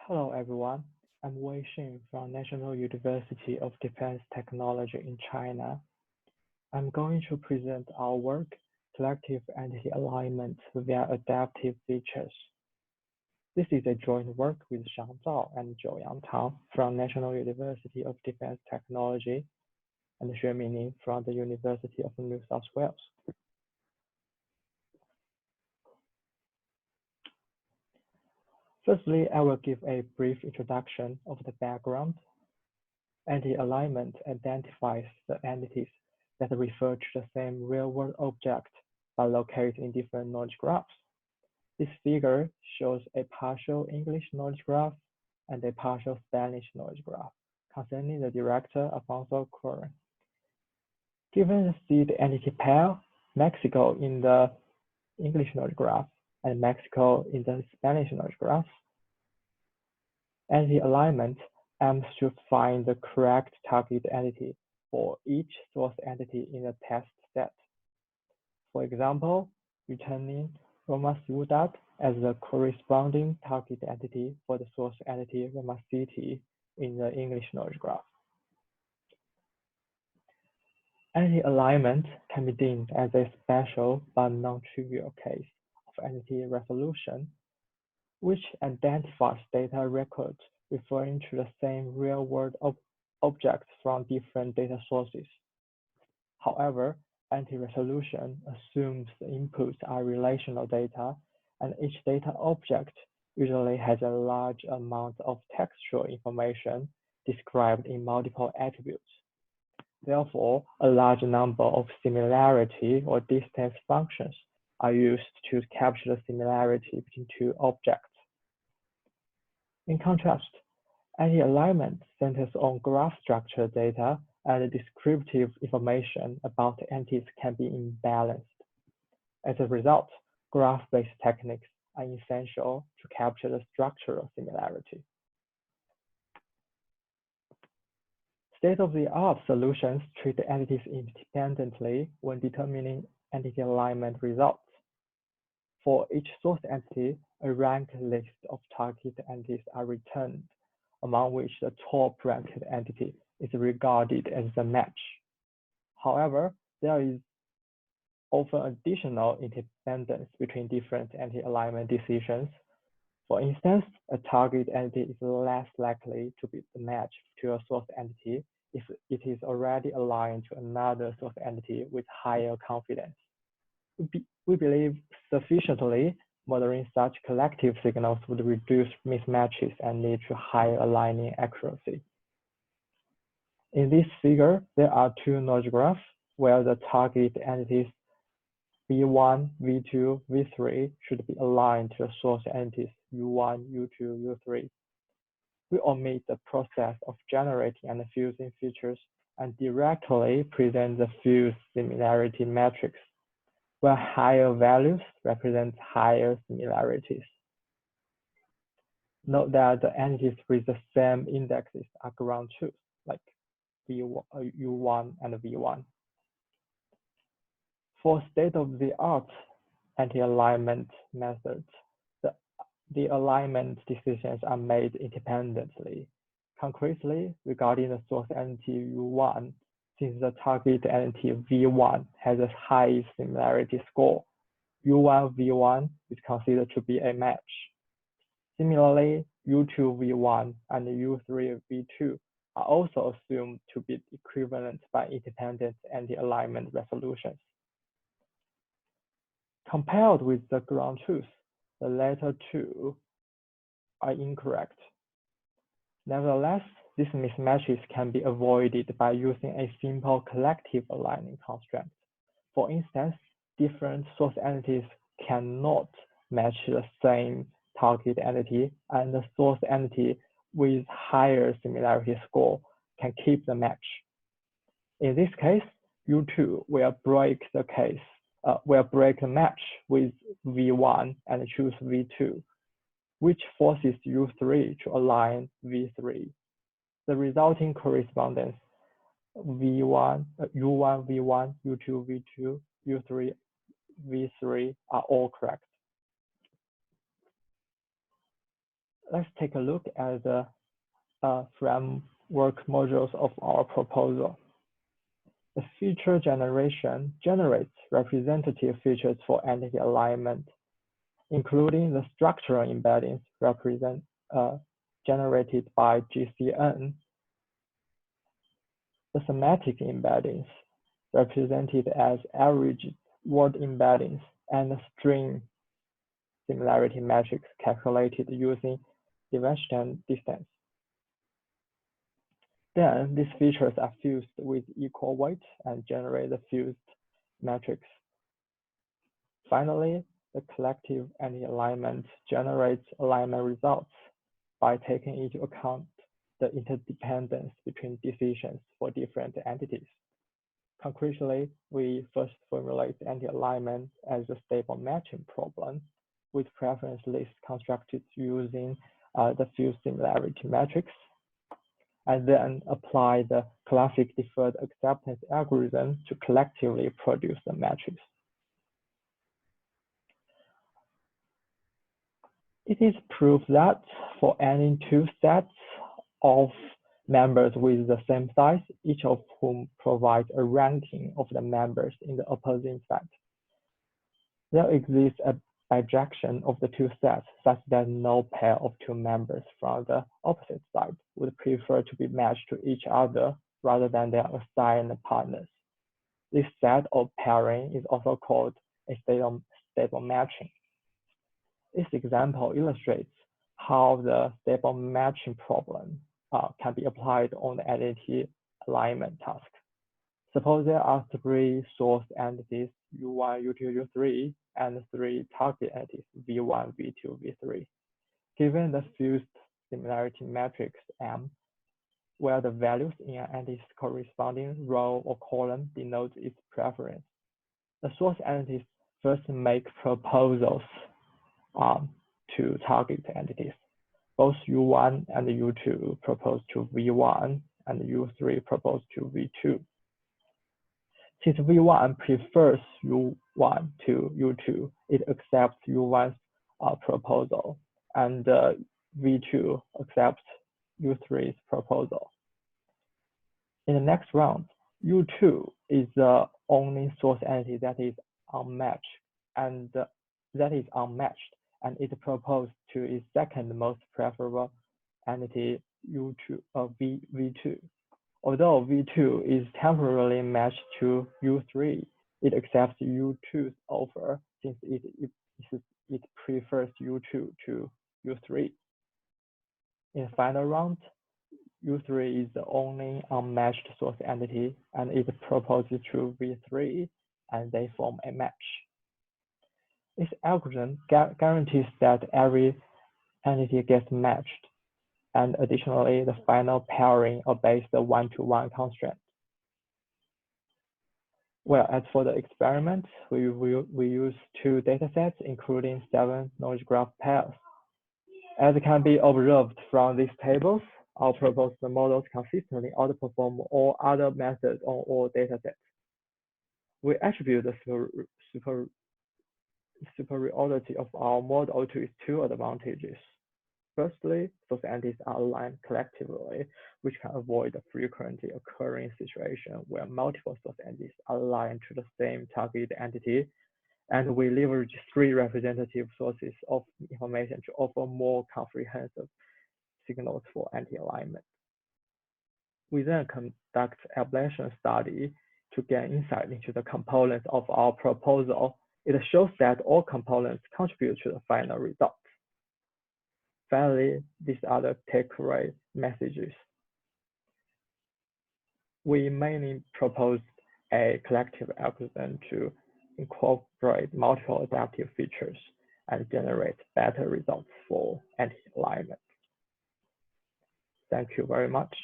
Hello everyone, I'm Wei Xin from National University of Defense Technology in China. I'm going to present our work, Selective Anti-Alignment via Adaptive Features. This is a joint work with Shang Zhao and Jouyang Tang from National University of Defense Technology and Xue Mingning from the University of New South Wales. Firstly, I will give a brief introduction of the background. Anti-alignment identifies the entities that refer to the same real-world object but located in different knowledge graphs. This figure shows a partial English knowledge graph and a partial Spanish knowledge graph concerning the director Alfonso Cuarón. Given the seed entity pair, Mexico in the English knowledge graph and Mexico in the Spanish knowledge graph, anti-alignment aims to find the correct target entity for each source entity in the test set. For example, returning Roma Ciudad as the corresponding target entity for the source entity Roma City in the English knowledge graph. Anti-alignment can be deemed as a special but non-trivial case of entity resolution, which identifies data records referring to the same real-world objects from different data sources. However, anti-resolution assumes the inputs are relational data, and each data object usually has a large amount of textual information described in multiple attributes. Therefore, a large number of similarity or distance functions are used to capture the similarity between two objects. In contrast, anti-alignment centers on graph structure data and descriptive information about entities can be imbalanced. As a result, graph-based techniques are essential to capture the structural similarity. State-of-the-art solutions treat the entities independently when determining entity alignment results. For each source entity, a ranked list of target entities are returned, among which the top ranked entity is regarded as the match. However, there is often additional interdependence between different anti-alignment decisions. For instance, a target entity is less likely to be the match to a source entity if it is already aligned to another source entity with higher confidence. We believe sufficiently modeling such collective signals would reduce mismatches and lead to higher aligning accuracy. In this figure, there are two knowledge graphs where the target entities V1, V2, V3 should be aligned to the source entities U1, U2, U3. We omit the process of generating and fusing features and directly present the fused similarity matrix, where higher values represent higher similarities. Note that the entities with the same indexes are ground truths, like U1 and V1. For state-of-the-art anti-alignment methods, the alignment decisions are made independently. Concretely, regarding the source entity U1, since the target entity V1 has a high similarity score, U1 V1 is considered to be a match. Similarly, U2 V1 and U3 V2 are also assumed to be equivalent by independent anti-alignment resolutions. Compared with the ground truth, the latter two are incorrect. Nevertheless, these mismatches can be avoided by using a simple collective aligning constraint. For instance, different source entities cannot match the same target entity, and the source entity with higher similarity score can keep the match. In this case, U2 will break the match with V1 and choose V2, which forces U3 to align V3. The resulting correspondence U1 V1, U2 V2, U3 V3 are all correct. Let's take a look at the framework modules of our proposal. The feature generation generates representative features for entity alignment, including the structural embeddings generated by GCN, the thematic embeddings represented as average word embeddings, and the string similarity matrix calculated using dimension distance. Then these features are fused with equal weight and generate the fused matrix. Finally, the collective entity alignment generates alignment results by taking into account the interdependence between decisions for different entities. Concretely, we first formulate entity alignment as a stable matching problem with preference lists constructed using the fused similarity matrix, and then apply the classic deferred acceptance algorithm to collectively produce the matrix. It is proof that for any two sets of members with the same size, each of whom provides a ranking of the members in the opposing set, there exists a bijection of the two sets such that no pair of two members from the opposite side would prefer to be matched to each other rather than their assigned partners. This set of pairing is also called a stable matching. This example illustrates how the stable matching problem can be applied on the entity alignment task. Suppose there are three source entities, U1, U2, U3, and three target entities, V1, V2, V3. Given the fused similarity matrix M, where the values in an entity's corresponding row or column denote its preference, the source entities first make proposals to target entities. Both U1 and U2 propose to V1, and U3 propose to V2. Since V1 prefers U1 to U2, it accepts U1's proposal, and V2 accepts U3's proposal. In the next round, U2 is the only source entity that is unmatched, and it proposed to its second most preferable entity, V2. Although V2 is temporarily matched to U3, it accepts U2's offer since it prefers U2 to U3. In the final round, U3 is the only unmatched source entity, and it proposes to V3, and they form a match. This algorithm guarantees that every entity gets matched, and additionally, the final pairing obeys the one-to-one constraint. Well, as for the experiment, we use two datasets, including 7 knowledge graph pairs. As can be observed from these tables, our proposed models consistently outperform all other methods on all datasets. We attribute the superiority of our model to its two advantages. Firstly, source entities are aligned collectively, which can avoid the frequently occurring situation where multiple source entities align to the same target entity, and we leverage 3 representative sources of information to offer more comprehensive signals for entity alignment. We then conduct ablation study to gain insight into the components of our proposal. It shows that all components contribute to the final result. Finally, these are the takeaway messages. We mainly propose a collective algorithm to incorporate multiple adaptive features and generate better results for entity alignment. Thank you very much.